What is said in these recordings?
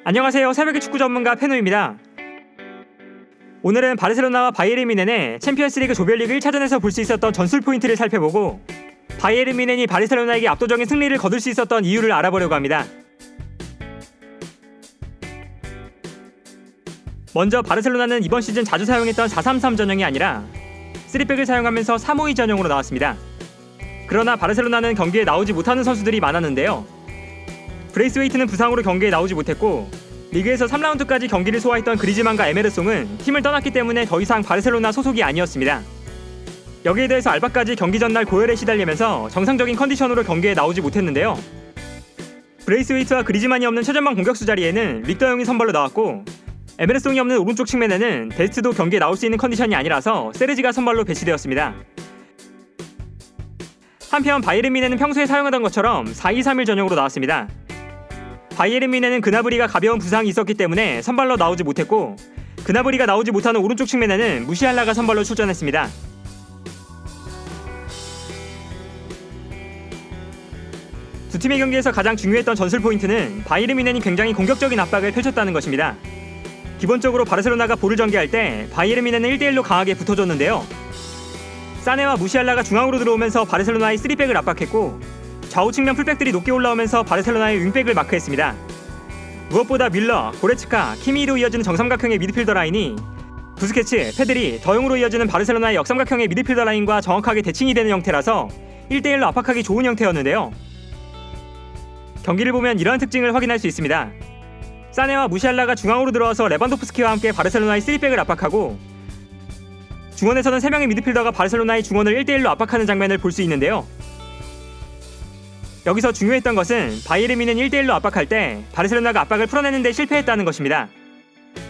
안녕하세요. 새벽의 축구 전문가 페노입니다. 오늘은 바르셀로나와 바이에른 뮌헨의 챔피언스리그 조별리그 1차전에서 볼 수 있었던 전술 포인트를 살펴보고 바이에른 뮌헨이 바르셀로나에게 압도적인 승리를 거둘 수 있었던 이유를 알아보려고 합니다. 먼저 바르셀로나는 이번 시즌 자주 사용했던 4-3-3 전형이 아니라 3백을 사용하면서 3-5-2 전형으로 나왔습니다. 그러나 바르셀로나는 경기에 나오지 못하는 선수들이 많았는데요. 브레이스웨이트는 부상으로 경기에 나오지 못했고 리그에서 3라운드까지 경기를 소화했던 그리즈만과 에메르송은 팀을 떠났기 때문에 더 이상 바르셀로나 소속이 아니었습니다. 여기에 대해서 알바까지 경기 전날 고열에 시달리면서 정상적인 컨디션으로 경기에 나오지 못했는데요. 브레이스웨이트와 그리즈만이 없는 최전방 공격수 자리에는 릭더용이 선발로 나왔고 에메르송이 없는 오른쪽 측면에는 데스트도 경기에 나올 수 있는 컨디션이 아니라서 세르지가 선발로 배치되었습니다. 한편 바이에른 뮌헨은 평소에 사용하던 것처럼 4-2-3-1 전형으로 나왔습니다. 바이에른 뮌헨은 그나브리가 가벼운 부상이 있었기 때문에 선발로 나오지 못했고 그나브리가 나오지 못하는 오른쪽 측면에는 무시알라가 선발로 출전했습니다. 두 팀의 경기에서 가장 중요했던 전술 포인트는 바이에른 뮌헨이 굉장히 공격적인 압박을 펼쳤다는 것입니다. 기본적으로 바르셀로나가 볼을 전개할 때 바이에른 뮌헨은 1대1로 강하게 붙어줬는데요. 사네와 무시알라가 중앙으로 들어오면서 바르셀로나의 3백을 압박했고 좌우 측면 풀백들이 높게 올라오면서 바르셀로나의 윙백을 마크했습니다. 무엇보다 밀러, 고레츠카, 키미히로 이어지는 정삼각형의 미드필더 라인이 부스케츠, 페드리, 더용으로 이어지는 바르셀로나의 역삼각형의 미드필더 라인과 정확하게 대칭이 되는 형태라서 1대1로 압박하기 좋은 형태였는데요. 경기를 보면 이러한 특징을 확인할 수 있습니다. 사네와 무시알라가 중앙으로 들어와서 레반도프스키와 함께 바르셀로나의 3백을 압박하고 중원에서는 3명의 미드필더가 바르셀로나의 중원을 1대1로 압박하는 장면을 볼 수 있는데요. 여기서 중요했던 것은 바이에른 뮌헨이 1대1로 압박할 때 바르셀로나가 압박을 풀어내는 데 실패했다는 것입니다.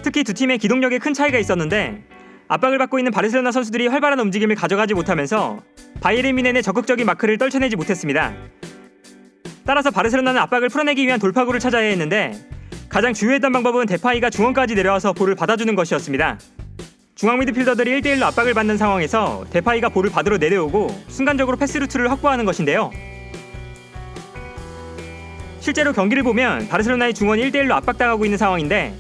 특히 두 팀의 기동력에 큰 차이가 있었는데 압박을 받고 있는 바르셀로나 선수들이 활발한 움직임을 가져가지 못하면서 바이에른 뮌헨의 적극적인 마크를 떨쳐내지 못했습니다. 따라서 바르셀로나는 압박을 풀어내기 위한 돌파구를 찾아야 했는데 가장 주요했던 방법은 데파이가 중원까지 내려와서 볼을 받아주는 것이었습니다. 중앙 미드필더들이 1대1로 압박을 받는 상황에서 데파이가 볼을 받으러 내려오고 순간적으로 패스 루트를 확보하는 것인데요. 실제로 경기를 보면 바르셀로나의 중원이 1대1로 압박당하고 있는 상황인데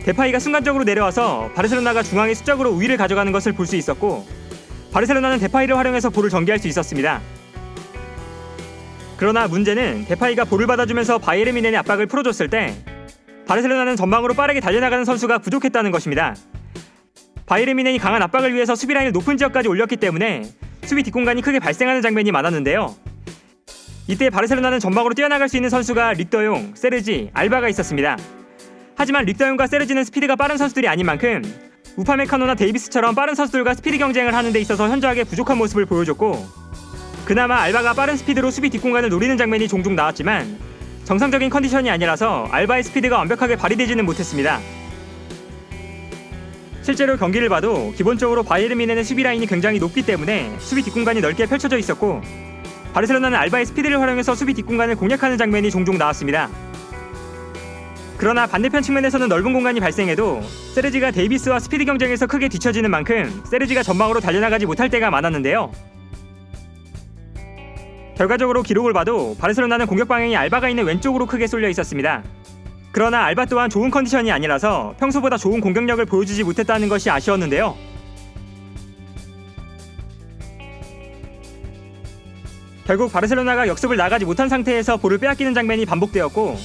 데파이가 순간적으로 내려와서 바르셀로나가 중앙의 수적으로 우위를 가져가는 것을 볼 수 있었고 바르셀로나는 데파이를 활용해서 볼을 전개할 수 있었습니다. 그러나 문제는 데파이가 볼을 받아주면서 바이에른 뮌헨의 압박을 풀어줬을 때 바르셀로나는 전방으로 빠르게 달려나가는 선수가 부족했다는 것입니다. 바이에른 뮌헨이 강한 압박을 위해서 수비 라인을 높은 지역까지 올렸기 때문에 수비 뒷공간이 크게 발생하는 장면이 많았는데요. 이때 바르셀로나는 전방으로 뛰어나갈 수 있는 선수가 릭더용, 세르지, 알바가 있었습니다. 하지만 릭더용과 세르지는 스피드가 빠른 선수들이 아닌 만큼 우파메카노나 데이비스처럼 빠른 선수들과 스피드 경쟁을 하는 데 있어서 현저하게 부족한 모습을 보여줬고 그나마 알바가 빠른 스피드로 수비 뒷공간을 노리는 장면이 종종 나왔지만 정상적인 컨디션이 아니라서 알바의 스피드가 완벽하게 발휘되지는 못했습니다. 실제로 경기를 봐도 기본적으로 바이에른 뮌헨의 수비 라인이 굉장히 높기 때문에 수비 뒷공간이 넓게 펼쳐져 있었고 바르셀로나는 알바의 스피드를 활용해서 수비 뒷공간을 공략하는 장면이 종종 나왔습니다. 그러나 반대편 측면에서는 넓은 공간이 발생해도 세르지가 데이비스와 스피드 경쟁에서 크게 뒤처지는 만큼 세르지가 전방으로 달려나가지 못할 때가 많았는데요. 결과적으로 기록을 봐도 바르셀로나는 공격 방향이 알바가 있는 왼쪽으로 크게 쏠려 있었습니다. 그러나 알바 또한 좋은 컨디션이 아니라서 평소보다 좋은 공격력을 보여주지 못했다는 것이 아쉬웠는데요. 결국 바르셀로나가 역습을 나가지 못한 상태에서 볼을 빼앗기는 장면이 반복되었고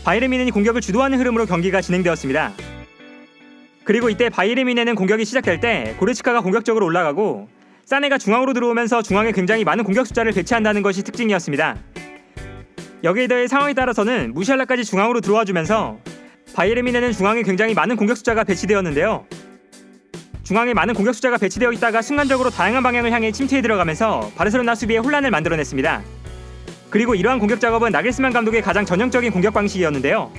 바이에른 뮌헨이 공격을 주도하는 흐름으로 경기가 진행되었습니다. 그리고 이때 바이에른 뮌헨은 공격이 시작될 때 고레츠카가 공격적으로 올라가고 사네가 중앙으로 들어오면서 중앙에 굉장히 많은 공격 숫자를 배치한다는 것이 특징이었습니다. 여기에 더해 상황에 따라서는 무시알라까지 중앙으로 들어와주면서 바이에른 뮌헨은 중앙에 굉장히 많은 공격 숫자가 배치되었는데요. 중앙에 많은 공격 숫자가 배치되어 있다가 순간적으로 다양한 방향을 향해 침투해 들어가면서 바르셀로나 수비에 혼란을 만들어냈습니다. 그리고 이러한 공격 작업은 나겔스만 감독의 가장 전형적인 공격 방식이었는데요.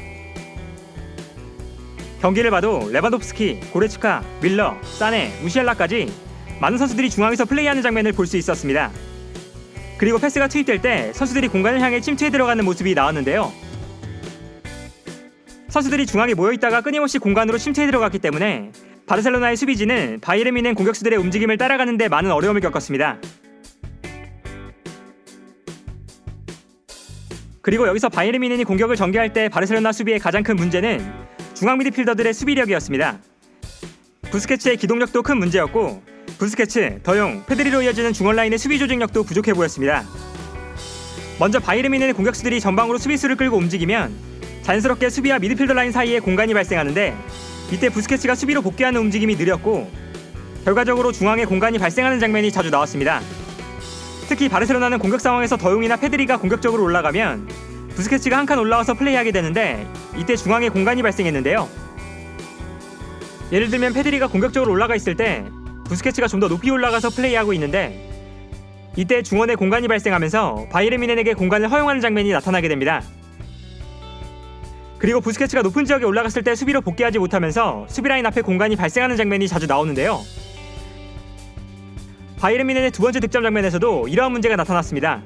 경기를 봐도 레반도프스키, 고레츠카, 밀러, 사네, 무시알라까지 많은 선수들이 중앙에서 플레이하는 장면을 볼 수 있었습니다. 그리고 패스가 투입될 때 선수들이 공간을 향해 침투해 들어가는 모습이 나왔는데요. 선수들이 중앙에 모여있다가 끊임없이 공간으로 침투해 들어갔기 때문에 바르셀로나의 수비진은 바이에른 뮌헨 공격수들의 움직임을 따라가는 데 많은 어려움을 겪었습니다. 그리고 여기서 바이에른 뮌헨이 공격을 전개할 때 바르셀로나 수비의 가장 큰 문제는 중앙 미드필더들의 수비력이었습니다. 부스케츠의 기동력도 큰 문제였고 부스케츠, 더용, 페드리로 이어지는 중원 라인의 수비 조직력도 부족해 보였습니다. 먼저 바이에른 뮌헨의 공격수들이 전방으로 수비수를 끌고 움직이면 자연스럽게 수비와 미드필더 라인 사이에 공간이 발생하는데 이때 부스케츠가 수비로 복귀하는 움직임이 느렸고 결과적으로 중앙에 공간이 발생하는 장면이 자주 나왔습니다. 특히 바르셀로나는 공격 상황에서 더용이나 페드리가 공격적으로 올라가면 부스케츠가 한 칸 올라와서 플레이하게 되는데 이때 중앙에 공간이 발생했는데요. 예를 들면 페드리가 공격적으로 올라가 있을 때 부스케츠가 좀 더 높이 올라가서 플레이하고 있는데 이때 중원에 공간이 발생하면서 바이에른 뮌헨에게 공간을 허용하는 장면이 나타나게 됩니다. 그리고 부스케츠가 높은 지역에 올라갔을 때 수비로 복귀하지 못하면서 수비라인 앞에 공간이 발생하는 장면이 자주 나오는데요. 바이에른 뮌헨의 두 번째 득점 장면에서도 이러한 문제가 나타났습니다.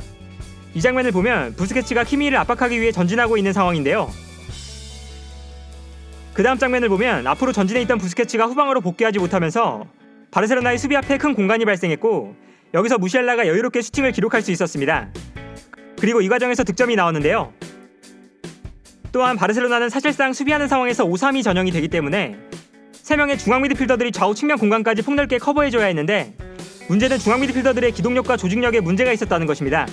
이 장면을 보면 부스케츠가 키미히를 압박하기 위해 전진하고 있는 상황인데요. 그 다음 장면을 보면 앞으로 전진해 있던 부스케츠가 후방으로 복귀하지 못하면서 바르셀로나의 수비 앞에 큰 공간이 발생했고 여기서 무시엘라가 여유롭게 슈팅을 기록할 수 있었습니다. 그리고 이 과정에서 득점이 나왔는데요. 또한 바르셀로나는 사실상 수비하는 상황에서 5-3-2 전형이 되기 때문에 3명의 중앙 미드필더들이 좌우 측면 공간까지 폭넓게 커버해줘야 했는데 문제는 중앙 미드필더들의 기동력과 조직력에 문제가 있었다는 것입니다.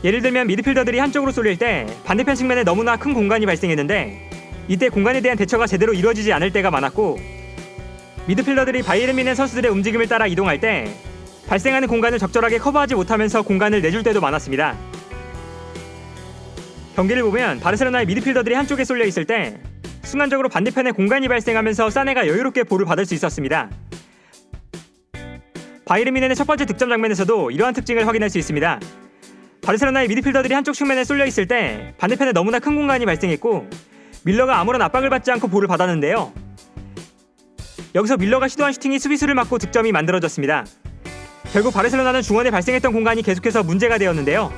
예를 들면 미드필더들이 한쪽으로 쏠릴 때 반대편 측면에 너무나 큰 공간이 발생했는데 이때 공간에 대한 대처가 제대로 이루어지지 않을 때가 많았고 미드필더들이 바이에른 뮌헨 선수들의 움직임을 따라 이동할 때 발생하는 공간을 적절하게 커버하지 못하면서 공간을 내줄 때도 많았습니다. 경기를 보면 바르셀로나의 미드필더들이 한쪽에 쏠려 있을 때 순간적으로 반대편에 공간이 발생하면서 사네가 여유롭게 볼을 받을 수 있었습니다. 바이에른 뮌헨의 첫 번째 득점 장면에서도 이러한 특징을 확인할 수 있습니다. 바르셀로나의 미드필더들이 한쪽 측면에 쏠려 있을 때 반대편에 너무나 큰 공간이 발생했고 밀러가 아무런 압박을 받지 않고 볼을 받았는데요. 여기서 밀러가 시도한 슈팅이 수비수를 맞고 득점이 만들어졌습니다. 결국 바르셀로나는 중원에 발생했던 공간이 계속해서 문제가 되었는데요.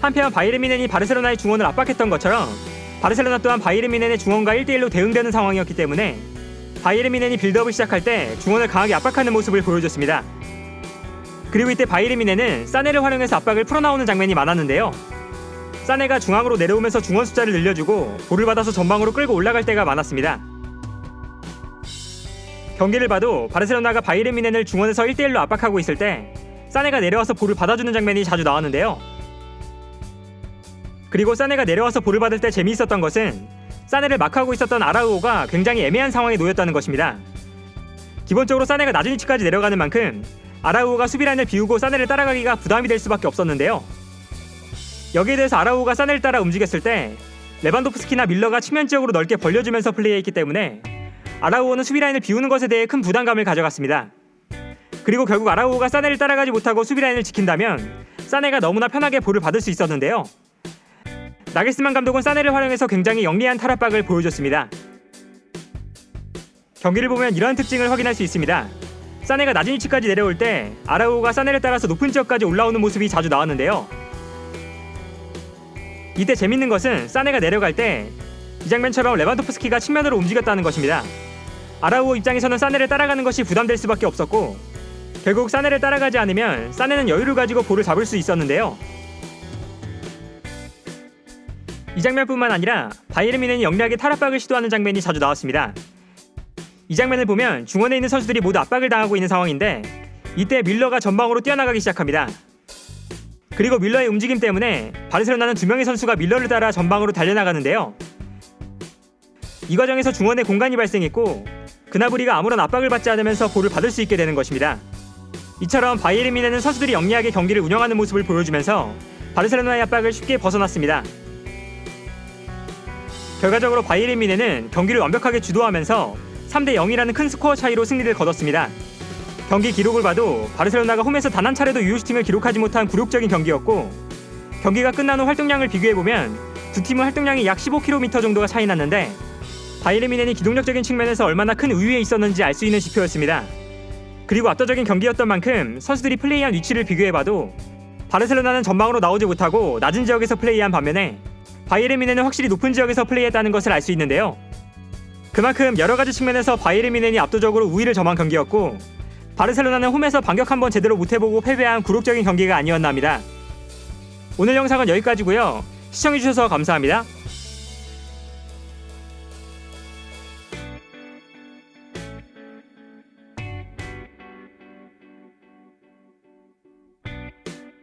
한편 바이에른 뮌헨이 바르셀로나의 중원을 압박했던 것처럼 바르셀로나 또한 바이에른 뮌헨의 중원과 1대1로 대응되는 상황이었기 때문에 바이에른 뮌헨이 빌드업을 시작할 때 중원을 강하게 압박하는 모습을 보여줬습니다. 그리고 이때 바이에른 뮌헨은 사네를 활용해서 압박을 풀어나오는 장면이 많았는데요. 사네가 중앙으로 내려오면서 중원 숫자를 늘려주고 볼을 받아서 전방으로 끌고 올라갈 때가 많았습니다. 경기를 봐도 바르셀로나가 바이에른 뮌헨을 중원에서 1대1로 압박하고 있을 때 사네가 내려와서 볼을 받아주는 장면이 자주 나왔는데요. 그리고 사네가 내려와서 볼을 받을 때 재미있었던 것은 사네를 마크하고 있었던 아라우오가 굉장히 애매한 상황에 놓였다는 것입니다. 기본적으로 사네가 낮은 위치까지 내려가는 만큼 아라우오가 수비라인을 비우고 사네를 따라가기가 부담이 될 수밖에 없었는데요. 여기에 대해서 아라우오가 사네를 따라 움직였을 때 레반도프스키나 밀러가 측면 지역으로 넓게 벌려주면서 플레이했기 때문에 아라우오는 수비라인을 비우는 것에 대해 큰 부담감을 가져갔습니다. 그리고 결국 아라우오가 사네를 따라가지 못하고 수비라인을 지킨다면 사네가 너무나 편하게 볼을 받을 수 있었는데요. 나겔스만 감독은 사네를 활용해서 굉장히 영리한 탈압박을 보여줬습니다. 경기를 보면 이러한 특징을 확인할 수 있습니다. 사네가 낮은 위치까지 내려올 때 아라우오가 사네를 따라서 높은 지역까지 올라오는 모습이 자주 나왔는데요. 이때 재밌는 것은 사네가 내려갈 때 이 장면처럼 레반도프스키가 측면으로 움직였다는 것입니다. 아라우오 입장에서는 사네를 따라가는 것이 부담될 수밖에 없었고 결국 사네를 따라가지 않으면 사네는 여유를 가지고 볼을 잡을 수 있었는데요. 이 장면뿐만 아니라 바이에른 뮌헨이 영리하게 탈압박을 시도하는 장면이 자주 나왔습니다. 이 장면을 보면 중원에 있는 선수들이 모두 압박을 당하고 있는 상황인데 이때 밀러가 전방으로 뛰어나가기 시작합니다. 그리고 밀러의 움직임 때문에 바르셀로나는 2명의 선수가 밀러를 따라 전방으로 달려나가는데요. 이 과정에서 중원에 공간이 발생했고 그나브리가 아무런 압박을 받지 않으면서 볼을 받을 수 있게 되는 것입니다. 이처럼 바이에른 뮌헨은 선수들이 영리하게 경기를 운영하는 모습을 보여주면서 바르셀로나의 압박을 쉽게 벗어났습니다. 결과적으로 바이에른 뮌헨은 경기를 완벽하게 주도하면서 3-0이라는 큰 스코어 차이로 승리를 거뒀습니다. 경기 기록을 봐도 바르셀로나가 홈에서 단 한 차례도 유효 슈팅을 기록하지 못한 굴욕적인 경기였고 경기가 끝난 후 활동량을 비교해보면 두 팀은 활동량이 약 15km 정도가 차이 났는데 바이에른 뮌헨이 기동력적인 측면에서 얼마나 큰 우위에 있었는지 알 수 있는 지표였습니다. 그리고 압도적인 경기였던 만큼 선수들이 플레이한 위치를 비교해봐도 바르셀로나는 전방으로 나오지 못하고 낮은 지역에서 플레이한 반면에 바이에른 뮌헨은 확실히 높은 지역에서 플레이했다는 것을 알 수 있는데요. 그만큼 여러가지 측면에서 바이에른 뮌헨이 압도적으로 우위를 점한 경기였고 바르셀로나는 홈에서 반격 한번 제대로 못해보고 패배한 굴욕적인 경기가 아니었나 합니다. 오늘 영상은 여기까지고요. 시청해주셔서 감사합니다.